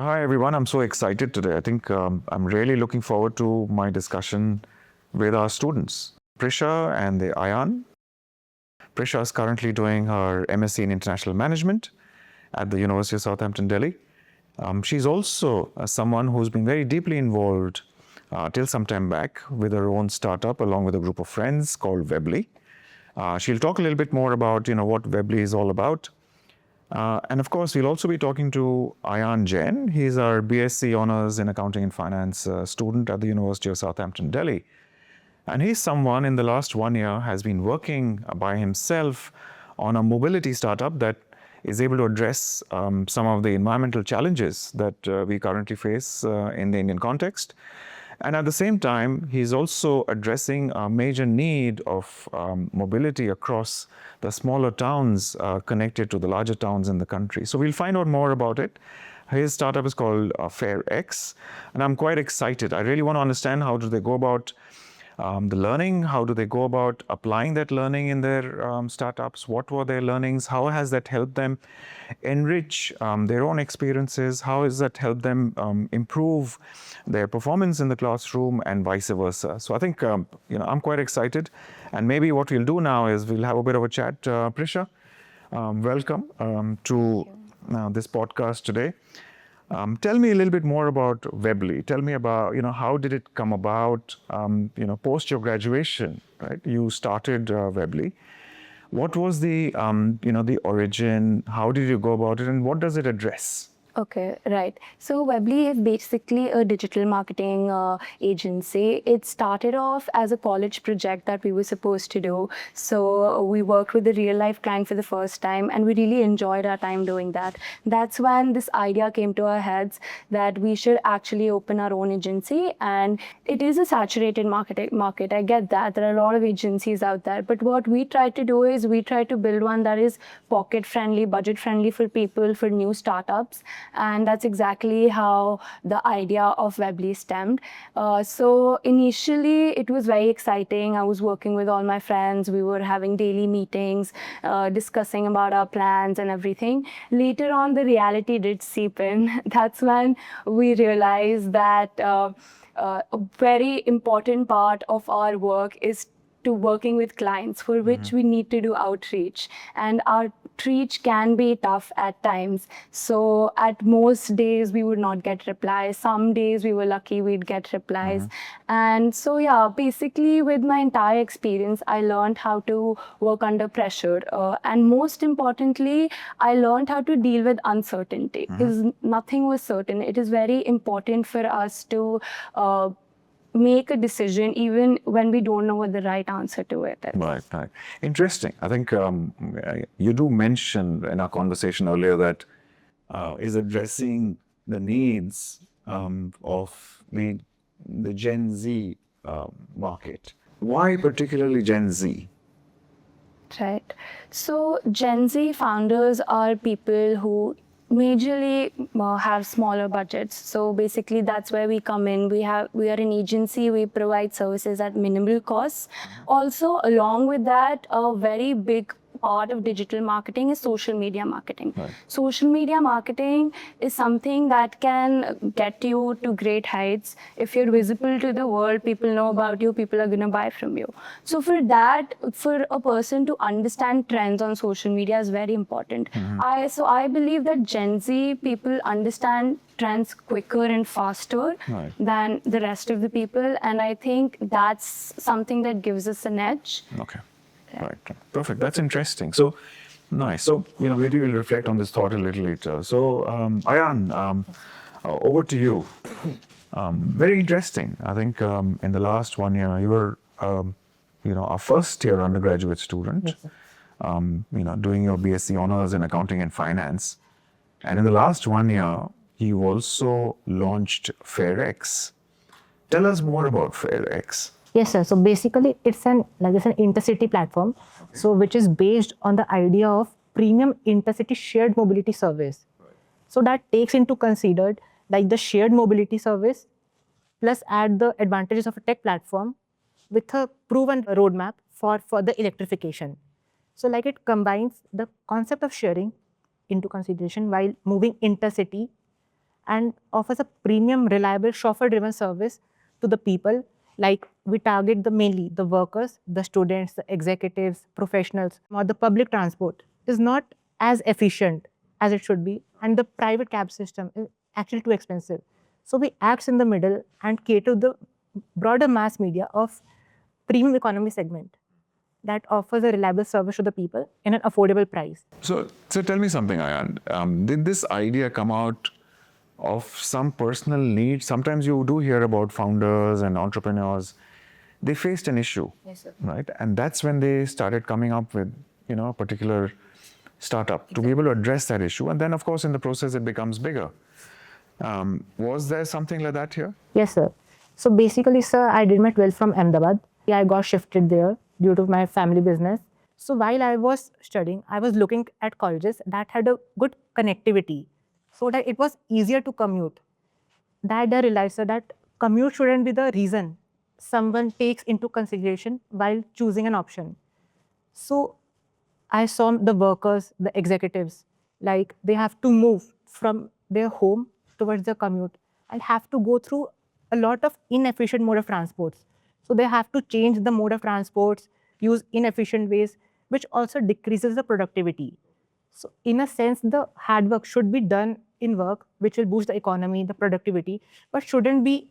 Hi, everyone. I'm so excited today. I think I'm really looking forward to my discussion with our students, Prisha and the Ayaan. Prisha is currently doing her MSc in International Management at the University of Southampton, Delhi. She's also someone who's been very deeply involved till some time back with her own startup along with a group of friends called Webly. She'll talk a little bit more about what Webly is all about. And of course, we'll also be talking to Ayaan Jain. He's our BSc Honours in Accounting and Finance student at the University of Southampton, Delhi. And he's someone in the last 1 year has been working by himself on a mobility startup that is able to address some of the environmental challenges that we currently face in the Indian context. And at the same time, he's also addressing a major need of mobility across the smaller towns connected to the larger towns in the country. So we'll find out more about it. His startup is called FareX, and I'm quite excited. I really want to understand how do they go about the learning, how do they go about applying that learning in their startups, what were their learnings, how has that helped them enrich their own experiences, how has that helped them improve their performance in the classroom and vice versa. So I think, I'm quite excited, and maybe what we'll do now is we'll have a bit of a chat. Prisha, welcome to this podcast today. Tell me a little bit more about Webly. Tell me about, how did it come about, post your graduation, right? You started Webly. What was the, the origin? How did you go about it? And what does it address? Okay, right. So Webly is basically a digital marketing agency. It started off as a college project that we were supposed to do. So we worked with a real life client for the first time, and we really enjoyed our time doing that. That's when this idea came to our heads that we should actually open our own agency. And it is a saturated market. I get that. There are a lot of agencies out there. But what we try to do is we try to build one that is pocket friendly, budget friendly for people, for new startups. And that's exactly how the idea of Webly stemmed. So initially, it was very exciting. I was working with all my friends. We were having daily meetings, discussing about our plans and everything. Later on, the reality did seep in. That's when we realized that a very important part of our work is to working with clients for which we need to do outreach, and our outreach can be tough at times. So at most days we would not get replies. Some days we were lucky we'd get replies. And so basically with my entire experience, I learned how to work under pressure, and most importantly, I learned how to deal with uncertainty because nothing was certain. It is very important for us to make a decision even when we don't know what the right answer to it is. Right. Interesting. I think you do mention in our conversation earlier that is addressing the needs of the Gen Z market. Why particularly Gen Z? Right. So Gen Z founders are people who majorly have smaller budgets. So basically that's where we come in. We are an agency. We provide services at minimal costs. Also, along with that, a very big part of digital marketing is social media marketing. Right. Social media marketing is something that can get you to great heights. If you're visible to the world, people know about you, people are going to buy from you. So for that, for a person to understand trends on social media is very important. I believe that Gen Z people understand trends quicker and faster than the rest of the people. And I think that's something that gives us an edge. Okay. Right. Perfect. That's interesting. So, nice. So, maybe we'll reflect on this thought a little later. So, Ayaan, over to you. Very interesting. I think in the last 1 year, you were, our first year undergraduate student, doing your BSc Honours in Accounting and Finance. And in the last 1 year, you also launched FareX. Tell us more about FareX. Yes, sir. So basically, it's an intercity platform, so which is based on the idea of premium intercity shared mobility service. So that takes into considered the shared mobility service, plus add the advantages of a tech platform with a proven roadmap for further electrification. So it combines the concept of sharing into consideration while moving intercity and offers a premium, reliable, chauffeur-driven service to the people. Like we target mainly the workers, the students, the executives, professionals, or the public transport is not as efficient as it should be, and the private cab system is actually too expensive. So we act in the middle and cater the broader mass media of premium economy segment that offers a reliable service to the people in an affordable price. So tell me something, Ayaan. Did this idea come out of some personal need? Sometimes you do hear about founders and entrepreneurs. They faced an issue, Yes, sir. right? And that's when they started coming up with, a particular startup to be able to address that issue. And then, of course, in the process, it becomes bigger. Was there something like that here? Yes, sir. So basically, sir, I did my 12th from Ahmedabad. I got shifted there due to my family business. So while I was studying, I was looking at colleges that had a good connectivity so that it was easier to commute. That I realized, sir, that commute shouldn't be the reason someone takes into consideration while choosing an option. So I saw the workers, the executives, like they have to move from their home towards the commute and have to go through a lot of inefficient mode of transports. So they have to change the mode of transports, use inefficient ways, which also decreases the productivity. So in a sense, the hard work should be done in work, which will boost the economy, the productivity, but shouldn't be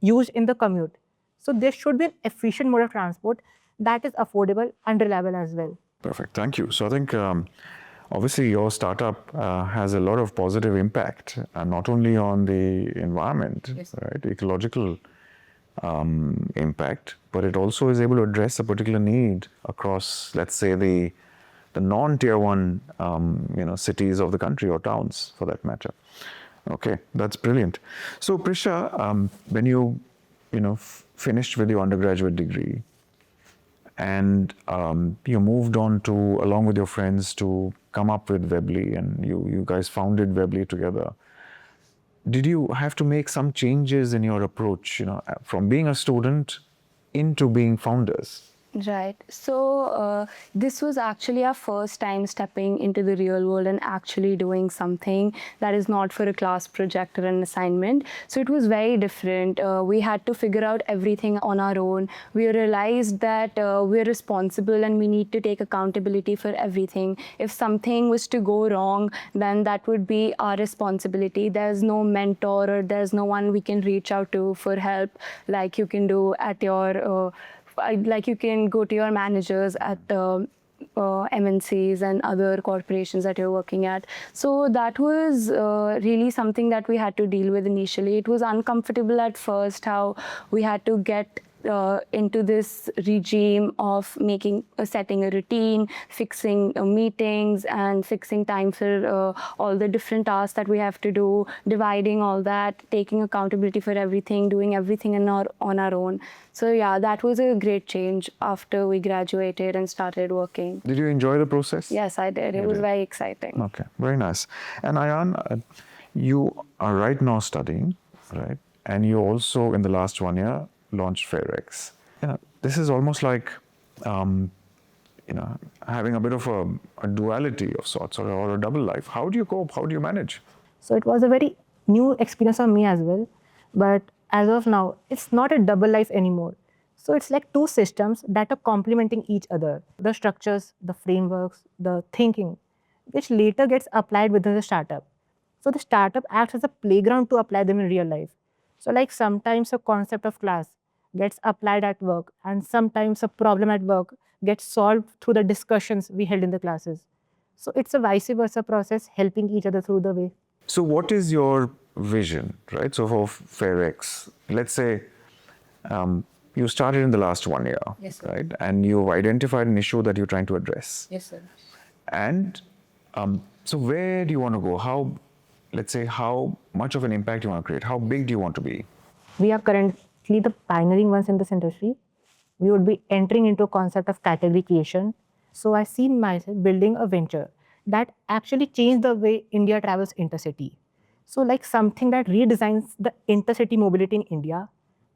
used in the commute. So there should be an efficient mode of transport that is affordable and reliable as well. Perfect. Thank you. So I think obviously your startup has a lot of positive impact, not only on the environment, Yes. right, ecological impact, but it also is able to address a particular need across, let's say, the non-tier one, cities of the country or towns, for that matter. Okay, that's brilliant. So Prisha, when you finished with your undergraduate degree, and you moved on to, along with your friends, to come up with Webly, and you guys founded Webly together. Did you have to make some changes in your approach, from being a student into being founders? Right. So this was actually our first time stepping into the real world and actually doing something that is not for a class project or an assignment. So it was very different. We had to figure out everything on our own. We realized that we're responsible and we need to take accountability for everything. If something was to go wrong, then that would be our responsibility. There's no mentor or there's no one we can reach out to for help like you can do at your like you can go to your managers at MNCs and other corporations that you're working at. So that was really something that we had to deal with initially. It was uncomfortable at first how we had to get into this regime of setting a routine, fixing meetings and fixing time for all the different tasks that we have to do, dividing all that, taking accountability for everything, doing everything on our own. So yeah, that was a great change after we graduated and started working. Did you enjoy the process? Yes, I did. It was very exciting. Okay, very nice. And Ayaan, you are right now studying, right? And you also, in the last 1 year, launched FareX. This is almost like, having a bit of a duality of sorts, or a double life. How do you cope? How do you manage? So it was a very new experience for me as well. But as of now, it's not a double life anymore. So it's like two systems that are complementing each other. The structures, the frameworks, the thinking, which later gets applied within the startup. So the startup acts as a playground to apply them in real life. So like sometimes a concept of class gets applied at work, and sometimes a problem at work gets solved through the discussions we held in the classes. So it's a vice versa process, helping each other through the way. So what is your vision, right? So for FareX, let's say you started in the last 1 year, Yes, sir. right? And you've identified an issue that you're trying to address. Yes, sir. And so where do you want to go? How much of an impact you want to create? How big do you want to be? We are currently the pioneering ones in this industry. We would be entering into a concept of category creation. So I see myself building a venture that actually changed the way India travels intercity. So like something that redesigns the intercity mobility in India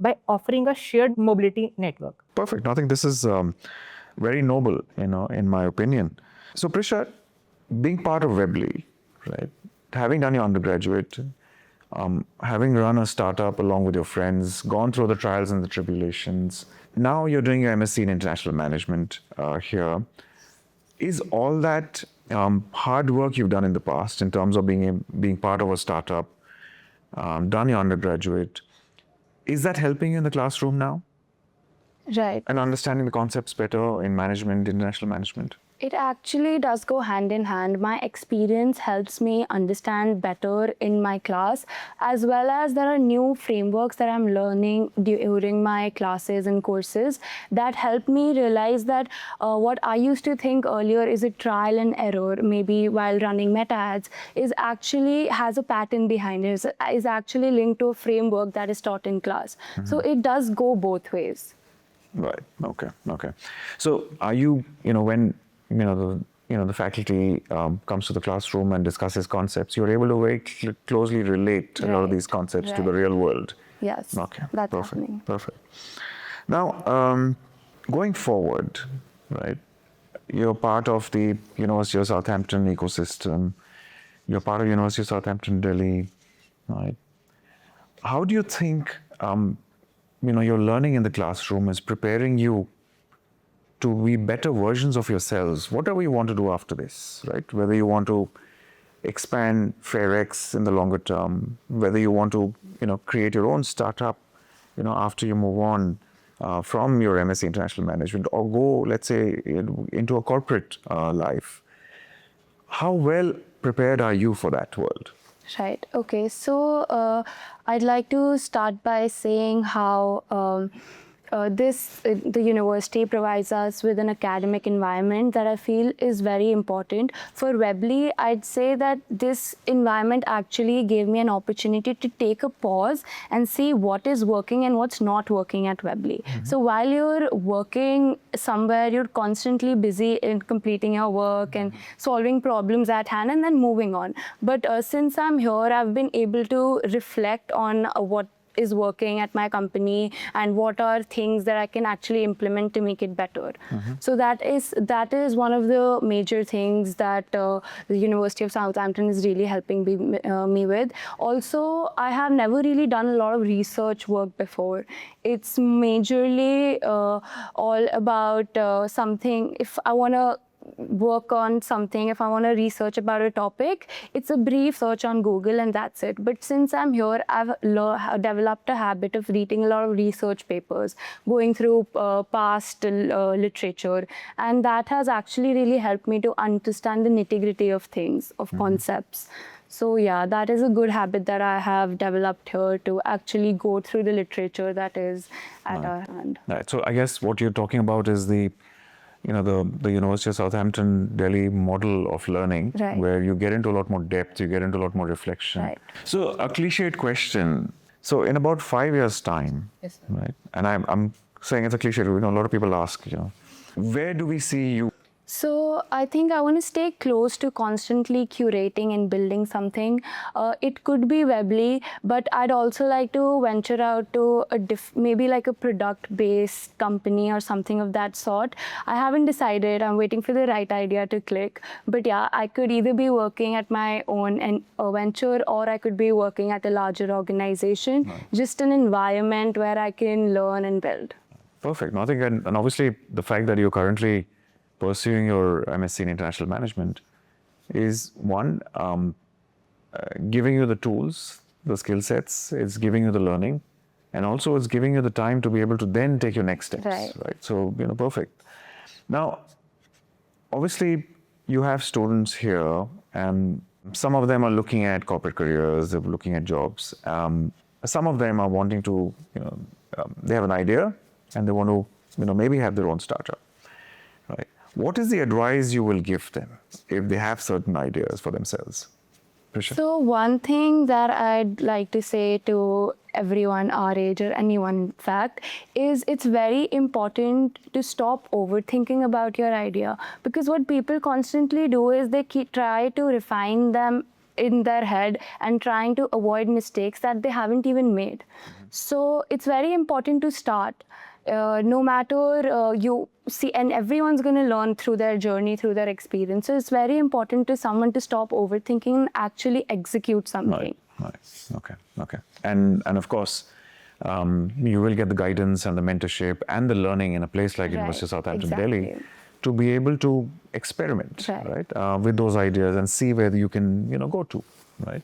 by offering a shared mobility network. Perfect. I think this is very noble, in my opinion. So Prisha, being part of Webly, right, having done your undergraduate, having run a startup along with your friends, gone through the trials and the tribulations, now you're doing your MSc in International Management here. Is all that hard work you've done in the past in terms of being part of a startup, done your undergraduate, is that helping you in the classroom now Right. and understanding the concepts better in management, international management? It actually does go hand in hand. My experience helps me understand better in my class, as well as there are new frameworks that I'm learning during my classes and courses that help me realize that what I used to think earlier is a trial and error, maybe while running meta ads, is actually has a pattern behind it, is actually linked to a framework that is taught in class. So it does go both ways. Right. Okay. Okay. So are you, when the faculty comes to the classroom and discusses concepts, you're able to very closely relate a lot of these concepts to the real world. Yes. Okay. That's Perfect. happening. Perfect. Now, going forward, right? You're part of the University of Southampton ecosystem. You're part of University of Southampton, Delhi, right? How do you think your learning in the classroom is preparing you to be better versions of yourselves, whatever you want to do after this, right? Whether you want to expand FareX in the longer term, whether you want to, create your own startup, after you move on from your MSc International Management, or go, let's say, into a corporate life. How well prepared are you for that world? Right. Okay. So I'd like to start by saying how the university provides us with an academic environment that I feel is very important. For Webley, I'd say that this environment actually gave me an opportunity to take a pause and see what is working and what's not working at Webley. So while you're working somewhere, you're constantly busy in completing your work and solving problems at hand and then moving on. But since I'm here, I've been able to reflect on what is working at my company and what are things that I can actually implement to make it better. So that is one of the major things that the University of Southampton is really helping me with. Also, I have never really done a lot of research work before. It's majorly all about something. If I want to work on something, if I want to research about a topic, it's a brief search on Google and that's it. But since I'm here, I've developed a habit of reading a lot of research papers, going through past literature, and that has actually really helped me to understand the nitty-gritty of things, of concepts. So yeah, that is a good habit that I have developed here, to actually go through the literature that is at our hand. Right. So I guess what you're talking about is the University of Southampton, Delhi model of learning, where you get into a lot more depth, you get into a lot more reflection. Right. So a cliched question. So in about 5 years' time, right? And I'm saying it's a cliche. A lot of people ask, where do we see you? So I think I want to stay close to constantly curating and building something. It could be Webley, but I'd also like to venture out to maybe like a product-based company or something of that sort. I haven't decided. I'm waiting for the right idea to click. But yeah, I could either be working at my own venture, or I could be working at a larger organization. Just an environment where I can learn and build. Perfect. I think, and obviously the fact that you're currently pursuing your MSc in International Management is one, giving you the tools, the skill sets, it's giving you the learning, and also it's giving you the time to be able to then take your next steps. Right? So, perfect. Now, obviously, you have students here, and some of them are looking at corporate careers, they're looking at jobs. Some of them are wanting to, they have an idea, and they want to, maybe have their own startup. Right? What is the advice you will give them if they have certain ideas for themselves? Prisha? So one thing that I'd like to say to everyone our age, or anyone in fact, is it's very important to stop overthinking about your idea, because what people constantly do is they try to refine them in their head and trying to avoid mistakes that they haven't even made. So it's very important to start. No matter you see, and everyone's going to learn through their journey, through their experiences. It's very important to someone to stop overthinking and actually execute something. Nice. Okay. And of course, you will get the guidance and the mentorship and the learning in a place like University of Southampton, Delhi, exactly. to be able to experiment, Right. right, with those ideas and see where you can, go to, right?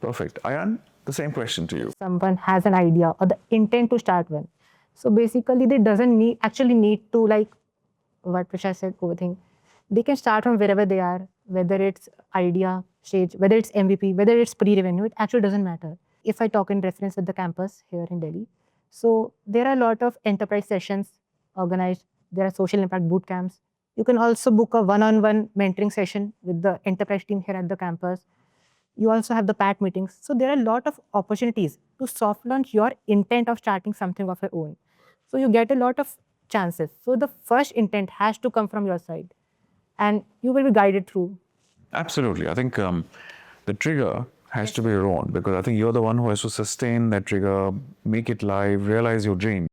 Perfect. Ayaan, the same question to you. Someone has an idea or the intent to start one. So basically, they doesn't need to, like what Prisha said, overthink. They can start from wherever they are, whether it's idea stage, whether it's MVP, whether it's pre-revenue. It actually doesn't matter. If I talk in reference with the campus here in Delhi, so there are a lot of enterprise sessions organized. There are social impact boot camps. You can also book a one-on-one mentoring session with the enterprise team here at the campus. You also have the PAT meetings. So there are a lot of opportunities to soft launch your intent of starting something of your own. So you get a lot of chances. So the first intent has to come from your side and you will be guided through. Absolutely. I think the trigger has to be your own, because I think you're the one who has to sustain that trigger, make it live, realize your dream.